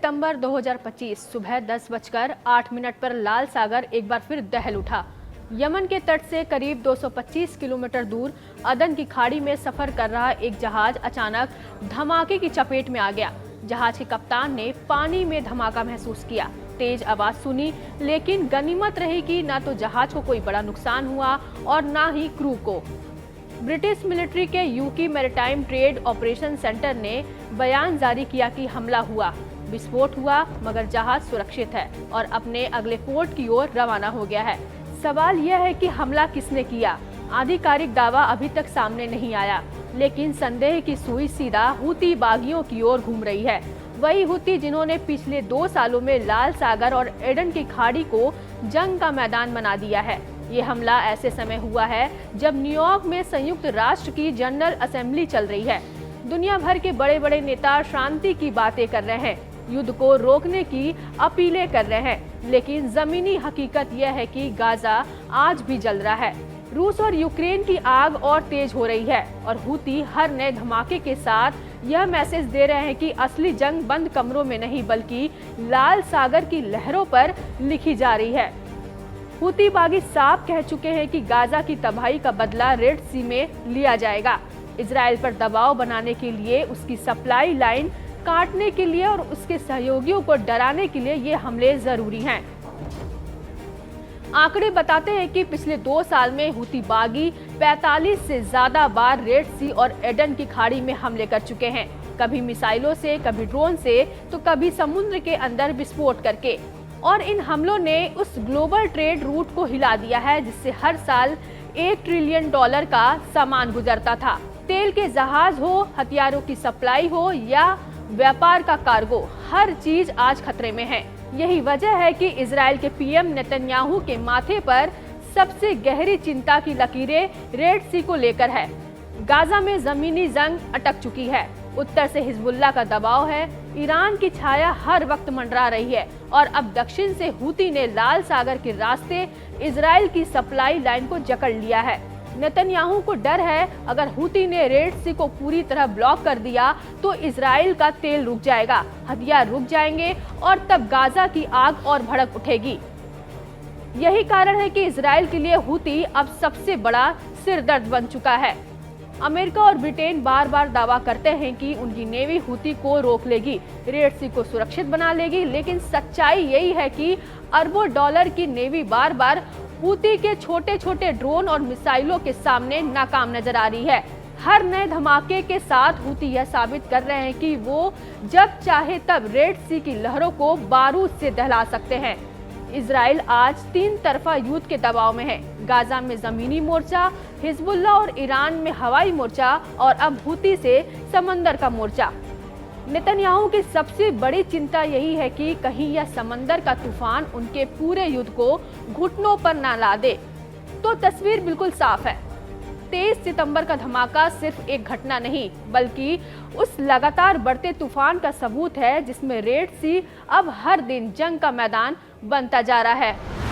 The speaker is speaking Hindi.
सितंबर 2025 सुबह 10:08 पर लाल सागर एक बार फिर दहल उठा। यमन के तट से करीब 225 किलोमीटर दूर अदन की खाड़ी में सफर कर रहा एक जहाज अचानक धमाके की चपेट में आ गया। जहाज के कप्तान ने पानी में धमाका महसूस किया, तेज आवाज सुनी, लेकिन गनीमत रही कि न तो जहाज को कोई बड़ा नुकसान हुआ और न ही क्रू को। ब्रिटिश मिलिट्री के UK maritime trade operation centre ने बयान जारी किया कि हमला हुआ, विस्फोट हुआ, मगर जहाज सुरक्षित है और अपने अगले पोर्ट की ओर रवाना हो गया है। सवाल यह है कि हमला किसने किया? आधिकारिक दावा अभी तक सामने नहीं आया, लेकिन संदेह की सुई सीधा हूती बागियों की ओर घूम रही है। वही हूती जिन्होंने पिछले 2 सालों में लाल सागर और एडन की खाड़ी को जंग का मैदान बना दिया है। ये हमला ऐसे समय हुआ है जब न्यूयॉर्क में संयुक्त राष्ट्र की जनरल असेंबली चल रही है। दुनिया भर के बड़े बड़े नेता शांति की बातें कर रहे हैं, युद्ध को रोकने की अपीलें कर रहे हैं, लेकिन जमीनी हकीकत यह है कि गाजा आज भी जल रहा है। रूस और यूक्रेन की आग और तेज हो रही है और हूती हर नए धमाके के साथ यह मैसेज दे रहे हैं कि असली जंग बंद कमरों में नहीं बल्कि लाल सागर की लहरों पर लिखी जा रही है। हूती बागी साफ कह चुके हैं कि गाजा की तबाही का बदला रेड सी में लिया जाएगा। इजराइल पर दबाव बनाने के लिए, उसकी सप्लाई लाइन काटने के लिए और उसके सहयोगियों को डराने के लिए ये हमले जरूरी हैं। आंकड़े बताते हैं कि पिछले 2 साल में हूती बागी 45 से ज्यादा बार रेड सी और एडन की खाड़ी में हमले कर चुके हैं, कभी मिसाइलों से, कभी ड्रोन से, तो कभी समुद्र के अंदर विस्फोट करके। और इन हमलों ने उस ग्लोबल ट्रेड रूट को हिला दिया है जिससे हर साल $1 ट्रिलियन का सामान गुजरता था। तेल के जहाज हो, हथियारों की सप्लाई हो या व्यापार का कार्गो, हर चीज आज खतरे में है। यही वजह है कि इजराइल के पीएम नेतन्याहू के माथे पर सबसे गहरी चिंता की लकीरें रेड सी को लेकर है। गाजा में जमीनी जंग अटक चुकी है, उत्तर से हिजबुल्लाह का दबाव है, ईरान की छाया हर वक्त मंडरा रही है और अब दक्षिण से हूती ने लाल सागर के रास्ते इजराइल की सप्लाई लाइन को जकड़ लिया है। नेतन्याहू को डर है अगर हूती ने रेड सी को पूरी तरह ब्लॉक कर दिया तो इजराइल का तेल रुक जाएगा, हथियार रुक जाएंगे और तब गाजा की आग और भड़क उठेगी। यही कारण है कि इजराइल के लिए हूती अब सबसे बड़ा सिरदर्द बन चुका है। अमेरिका और ब्रिटेन बार बार दावा करते हैं कि उनकी नेवी हूती को रोक लेगी, रेड सी को सुरक्षित बना लेगी, लेकिन सच्चाई यही है कि अरबों डॉलर की नेवी बार बार हूती के छोटे छोटे ड्रोन और मिसाइलों के सामने नाकाम नजर आ रही है। हर नए धमाके के साथ हूती यह साबित कर रहे हैं कि वो जब चाहे तब रेड सी की लहरों को बारूद से दहला सकते हैं। इजराइल आज 3 तरफा युद्ध के दबाव में है। गाजा में जमीनी मोर्चा, हिजबुल्लाह और ईरान में हवाई मोर्चा और अब हूती से समंदर का मोर्चा। नेतन्याहू की सबसे बड़ी चिंता यही है कि कहीं यह समंदर का तूफान उनके पूरे युद्ध को घुटनों पर न ला दे। तो तस्वीर बिल्कुल साफ है। 23 सितंबर का धमाका सिर्फ एक घटना नहीं बल्कि उस लगातार बढ़ते तूफान का सबूत है जिसमें रेड सी अब हर दिन जंग का मैदान बनता जा रहा है।